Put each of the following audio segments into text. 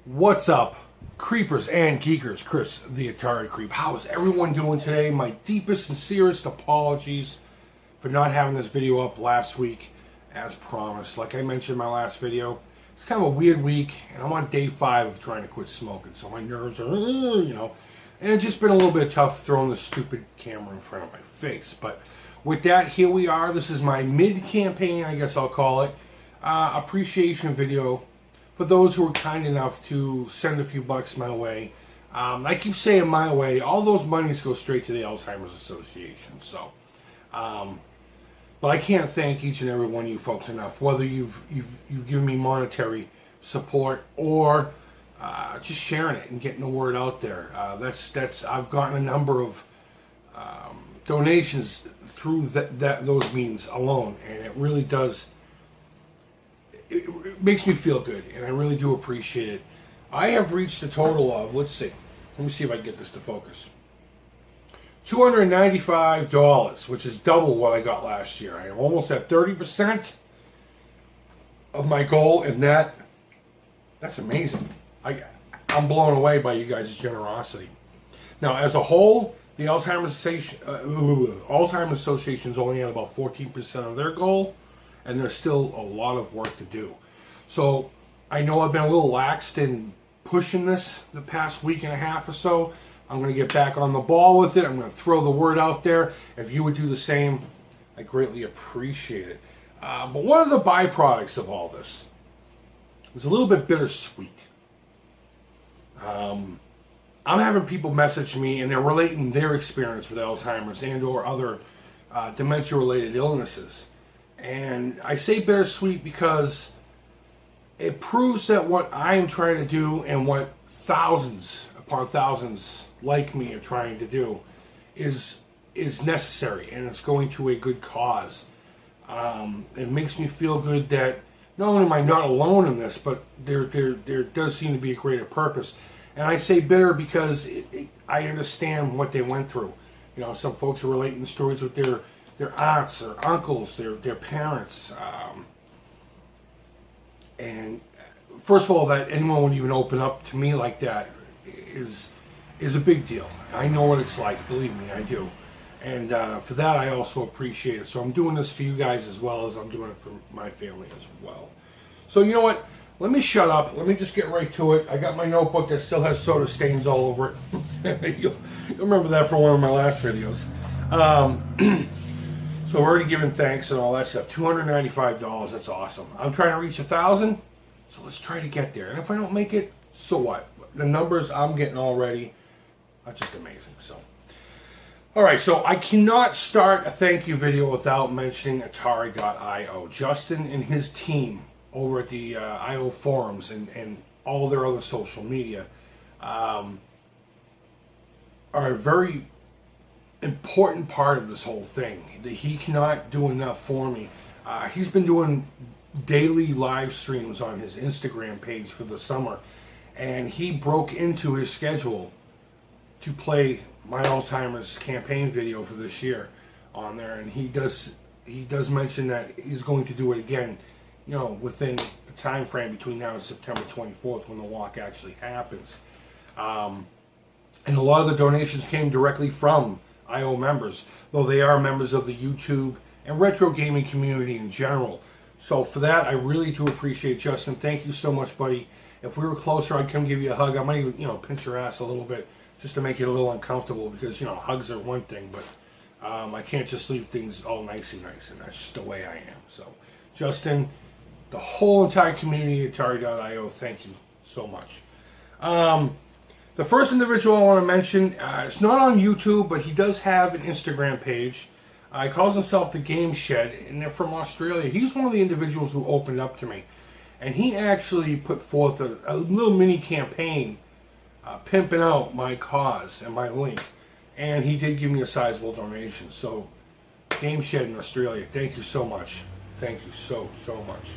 What's up, creepers and geekers? Chris, the Atari Creep. How is everyone doing today? My deepest, sincerest apologies for not having this video up last week as promised. Like I mentioned in my last video, it's kind of a weird week, and I'm on day 5 of trying to quit smoking, so my nerves are, and it's just been a little bit tough throwing this stupid camera in front of my face. But with that, here we are. This is my mid-campaign, I guess I'll call it, appreciation video for those who were kind enough to send a few bucks my way. I keep saying my way. All those monies go straight to the Alzheimer's Association. So, but I can't thank each and every one of you folks enough. Whether you've given me monetary support or just sharing it and getting the word out there. That's I've gotten a number of donations through those means alone, and it really does. It makes me feel good, and I really do appreciate it. I have reached a total of, let's see, let me see if I can get this to focus, $295, which is double what I got last year. I am almost at 30% of my goal, and that's amazing. I'm blown away by you guys' generosity. Now, as a whole, the Alzheimer's Association is only at about 14% of their goal, and there's still a lot of work to do. So I know I've been a little laxed in pushing this the past week and a half or so. I'm going to get back on the ball with it. I'm going to throw the word out there. If you would do the same, I greatly appreciate it. But one of the byproducts of all this was a little bit bittersweet. I'm having people message me, and they're relating their experience with Alzheimer's and or other dementia-related illnesses. And I say bittersweet because it proves that what I am trying to do and what thousands upon thousands like me are trying to do is necessary, and it's going to a good cause. It makes me feel good that not only am I not alone in this, but there does seem to be a greater purpose. And I say bitter because I understand what they went through. Some folks are relating stories with their aunts or uncles, their parents, and first of all, that anyone would even open up to me like that is a big deal. I know what it's like, believe me, I do, and for that I also appreciate it. So I'm doing this for you guys as well as I'm doing it for my family as well. So you know what? Let me shut up. Let me just get right to it. I got my notebook that still has soda stains all over it. You'll remember that from one of my last videos. So we're already giving thanks and all that stuff. $295, that's awesome. I'm trying to reach 1,000, so let's try to get there. And if I don't make it, so what? The numbers I'm getting already are just amazing. So, all right, so I cannot start a thank you video without mentioning Atari.io. Justin and his team over at the IO forums and all their other social media are a very important part of this whole thing. He cannot do enough for me. He's been doing daily live streams on his Instagram page for the summer, and he broke into his schedule to play my Alzheimer's campaign video for this year on there, and he does mention that he's going to do it again, within the time frame between now and September 24th when the walk actually happens. And a lot of the donations came directly from IO members, though they are members of the YouTube and retro gaming community in general. So for that, I really do appreciate Justin. Thank you so much, buddy. If we were closer, I'd come give you a hug. I might even, pinch your ass a little bit just to make it a little uncomfortable because, hugs are one thing, but I can't just leave things all nicey nice, and that's just the way I am. So, Justin, the whole entire community at Atari.io, thank you so much. The first individual I want to mention, it's not on YouTube, but he does have an Instagram page. He calls himself The Game Shed, and they're from Australia. He's one of the individuals who opened up to me. And he actually put forth a little mini campaign pimping out my cause and my link. And he did give me a sizable donation. So, Game Shed in Australia, thank you so much. Thank you so much.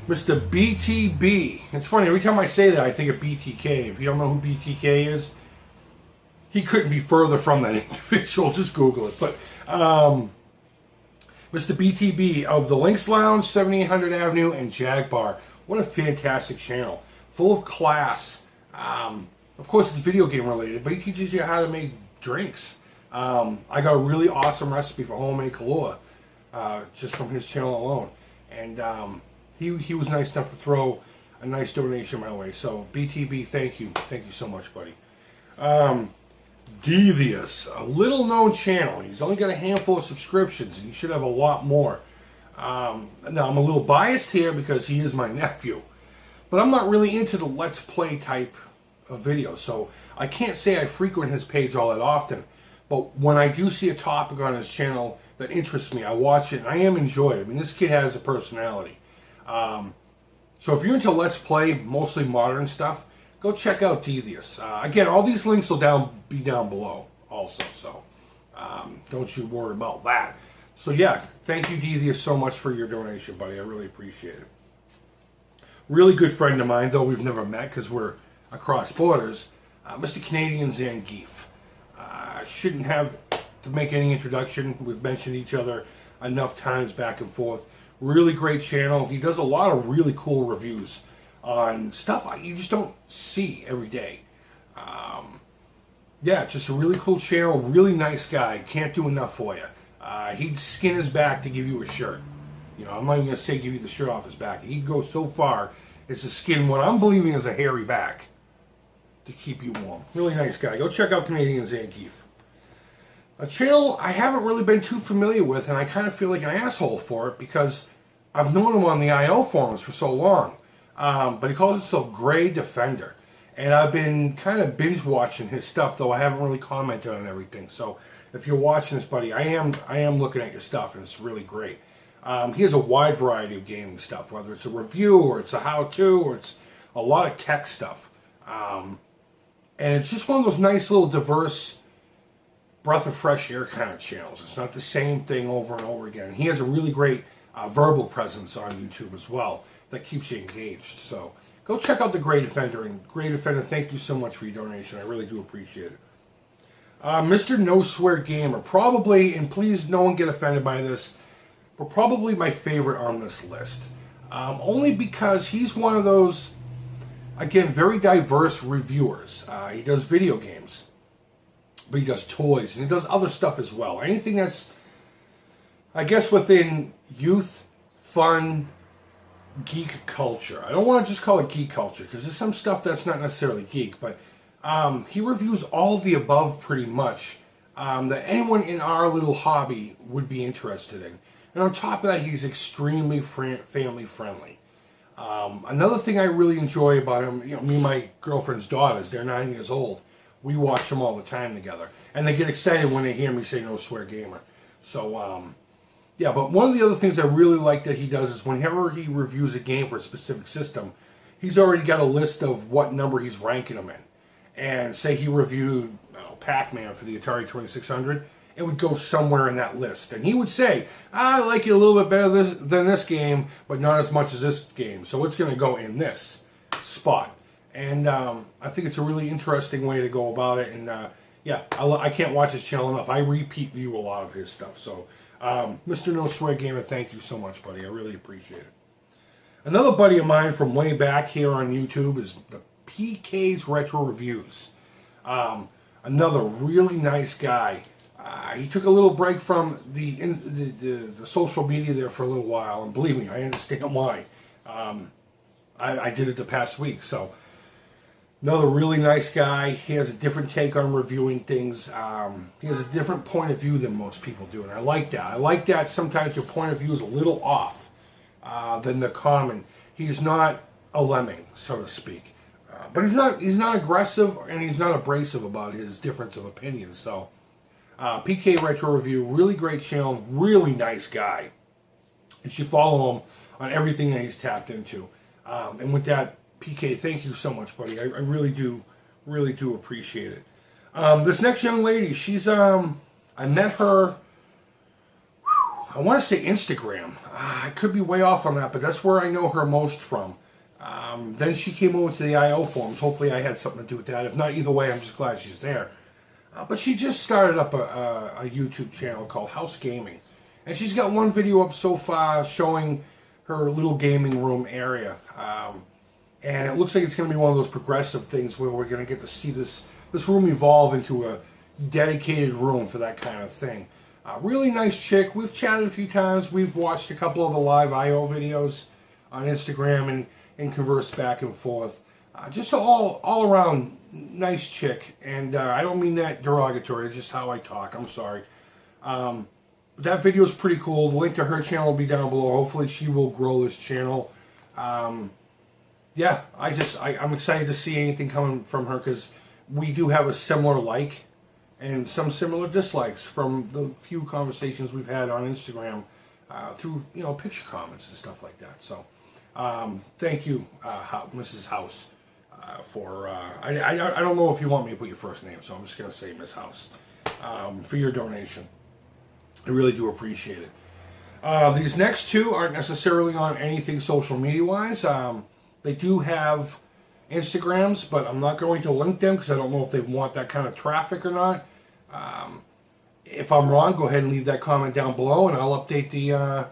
Mr. BTB. It's funny, every time I say that, I think of BTK. If you don't know who BTK is, he couldn't be further from that individual. Just Google it. But Mr. BTB of the Lynx Lounge, 7800 Avenue, and Jag Bar. What a fantastic channel. Full of class. Of course, it's video game related, but he teaches you how to make drinks. I got a really awesome recipe for homemade Kahlua just from his channel alone. And he was nice enough to throw a nice donation my way. So, BTB, thank you. Thank you so much, buddy. Devious, a little known channel. He's only got a handful of subscriptions, and he should have a lot more. Now, I'm a little biased here because he is my nephew, but I'm not really into the Let's Play type of videos, so I can't say I frequent his page all that often. But when I do see a topic on his channel that interests me, I watch it, and I am enjoyed. I mean, this kid has a personality. So if you're into Let's Play, mostly modern stuff, go check out Devious. Again, all these links will be down below also, so don't you worry about that. So yeah, thank you, Devious, so much for your donation, buddy. I really appreciate it. Really good friend of mine, though we've never met because we're across borders, Mr. Canadian Zangief. Shouldn't have to make any introduction. We've mentioned each other enough times back and forth. Really great channel. He does a lot of really cool reviews on stuff you just don't see every day. Yeah, just a really cool channel. Really nice guy. Can't do enough for you. He'd skin his back to give you a shirt. You know, I'm not even going to say give you the shirt off his back. He'd go so far as to skin what I'm believing is a hairy back to keep you warm. Really nice guy. Go check out Canadian Zangief. A channel I haven't really been too familiar with, and I kind of feel like an asshole for it because I've known him on the IO forums for so long. But he calls himself Gray Defender. And I've been kind of binge watching his stuff, though I haven't really commented on everything. So if you're watching this, buddy, I am looking at your stuff, and it's really great. He has a wide variety of gaming stuff, whether it's a review or it's a how-to or it's a lot of tech stuff. And it's just one of those nice little diverse breath of fresh air kind of channels. It's not the same thing over and over again. He has a really great verbal presence on YouTube as well that keeps you engaged. So go check out the Gray Defender. And Gray Defender, thank you so much for your donation. I really do appreciate it. Mr. No Swear Gamer, probably, and please no one get offended by this, but probably my favorite on this list. Only because he's one of those, again, very diverse reviewers. He does video games, but he does toys, and he does other stuff as well. Anything that's, I guess, within youth, fun, geek culture. I don't want to just call it geek culture, because there's some stuff that's not necessarily geek, but he reviews all of the above pretty much that anyone in our little hobby would be interested in. And on top of that, he's extremely family friendly. Another thing I really enjoy about him, you know, me and my girlfriend's daughters, they're 9 years old. We watch them all the time together. And they get excited when they hear me say No Swear Gamer. So, yeah, but one of the other things I really like that he does is whenever he reviews a game for a specific system, he's already got a list of what number he's ranking them in. And say he reviewed Pac-Man for the Atari 2600, it would go somewhere in that list. And he would say, I like it a little bit better than this game, but not as much as this game. So it's going to go in this spot. And I think it's a really interesting way to go about it. And yeah, I can't watch his channel enough. I repeat view a lot of his stuff. So Mr. No Swear Gamer, thank you so much, buddy. I really appreciate it. Another buddy of mine from way back here on YouTube is the PK's Retro Reviews. Another really nice guy. He took a little break from the social media there for a little while, and believe me, I understand why. I did it the past week, so another really nice guy. He has a different take on reviewing things. He has a different point of view than most people do, and I like that. I like that sometimes your point of view is a little off than the common. He's not a lemming, so to speak. But he's not aggressive, and he's not abrasive about his difference of opinion. So, PK Retro Review, really great channel, really nice guy. You should follow him on everything that he's tapped into. And with that, PK, thank you so much, buddy. I really do appreciate it. This next young lady, she's I met her. I want to say Instagram. I could be way off on that, but that's where I know her most from. Then she came over to the IO forums. Hopefully I had something to do with that. If not, either way, I'm just glad she's there. But she just started up a YouTube channel called House Gaming. And she's got one video up so far showing her little gaming room area. And it looks like it's going to be one of those progressive things where we're going to get to see this room evolve into a dedicated room for that kind of thing. Really nice chick. We've chatted a few times. We've watched a couple of the live I.O. videos on Instagram and conversed back and forth. Just all around nice chick. And I don't mean that derogatory. It's just how I talk. I'm sorry. That video is pretty cool. The link to her channel will be down below. Hopefully she will grow this channel. Yeah, I'm excited to see anything coming from her, because we do have a similar like and some similar dislikes from the few conversations we've had on Instagram through picture comments and stuff like that. So thank you, Mrs. House, for I don't know if you want me to put your first name, so I'm just gonna say Miss House, for your donation. I really do appreciate it. These next two aren't necessarily on anything social media wise. They do have Instagrams, but I'm not going to link them because I don't know if they want that kind of traffic or not. If I'm wrong, go ahead and leave that comment down below, and I'll update the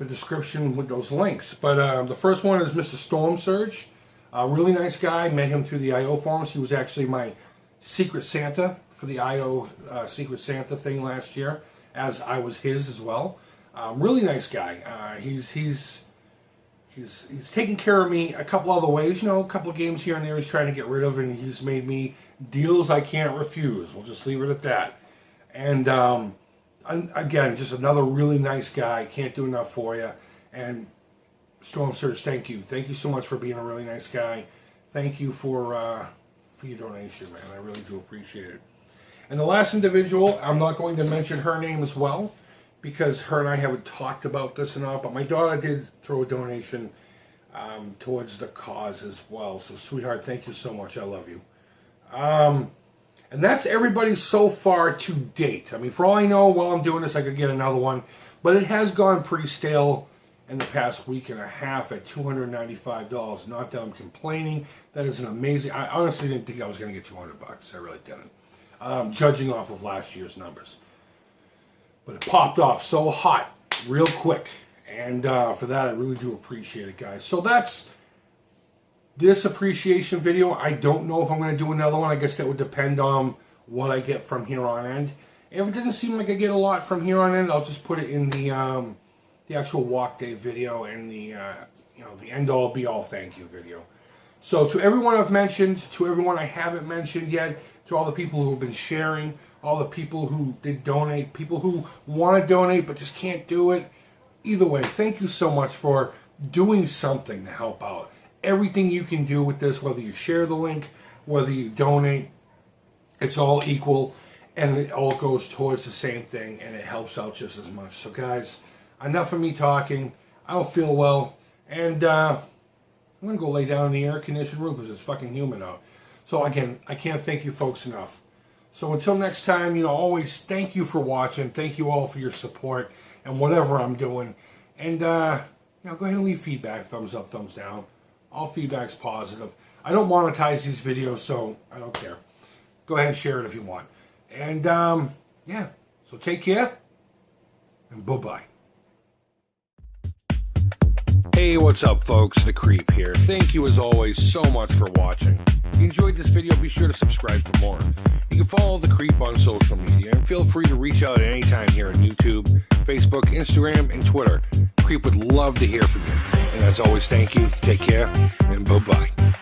description with those links. But the first one is Mr. Storm Surge. A really nice guy. Met him through the I.O. forums. He was actually my Secret Santa for the I.O. Secret Santa thing last year, as I was his as well. Really nice guy. He's taken care of me a couple other ways. A couple of games here and there he's trying to get rid of, and he's made me deals I can't refuse. We'll just leave it at that. And again, just another really nice guy. Can't do enough for you. And Storm Surge, thank you. Thank you so much for being a really nice guy. Thank you for your donation, man. I really do appreciate it. And the last individual, I'm not going to mention her name as well, because her and I haven't talked about this enough, but my daughter did throw a donation towards the cause as well. So, sweetheart, thank you so much. I love you. And that's everybody so far to date. I mean, for all I know, while I'm doing this, I could get another one. But it has gone pretty stale in the past week and a half at $295. Not that I'm complaining. That is an amazing... I honestly didn't think I was going to get $200. I really didn't. Judging off of last year's numbers. But it popped off so hot, real quick. And for that, I really do appreciate it, guys. So that's this appreciation video. I don't know if I'm going to do another one. I guess that would depend on what I get from here on end. If it doesn't seem like I get a lot from here on end, I'll just put it in the actual walk day video and the end all be all thank you video. So to everyone I've mentioned, to everyone I haven't mentioned yet, to all the people who have been sharing, all the people who did donate, people who want to donate but just can't do it. Either way, thank you so much for doing something to help out. Everything you can do with this, whether you share the link, whether you donate, it's all equal, and it all goes towards the same thing, and it helps out just as much. So guys, enough of me talking. I don't feel well, and I'm going to go lay down in the air-conditioned room because it's fucking humid out. So again, I can't thank you folks enough. So until next time, always thank you for watching. Thank you all for your support and whatever I'm doing. And, go ahead and leave feedback, thumbs up, thumbs down. All feedback's positive. I don't monetize these videos, so I don't care. Go ahead and share it if you want. And, yeah. So take care, and bye-bye. Hey, what's up, folks? The Creep here. Thank you, as always, so much for watching. If you enjoyed this video, be sure to subscribe for more. You can follow The Creep on social media, and feel free to reach out at any time here on YouTube, Facebook, Instagram, and Twitter. Creep would love to hear from you. And as always, thank you, take care, and bye-bye.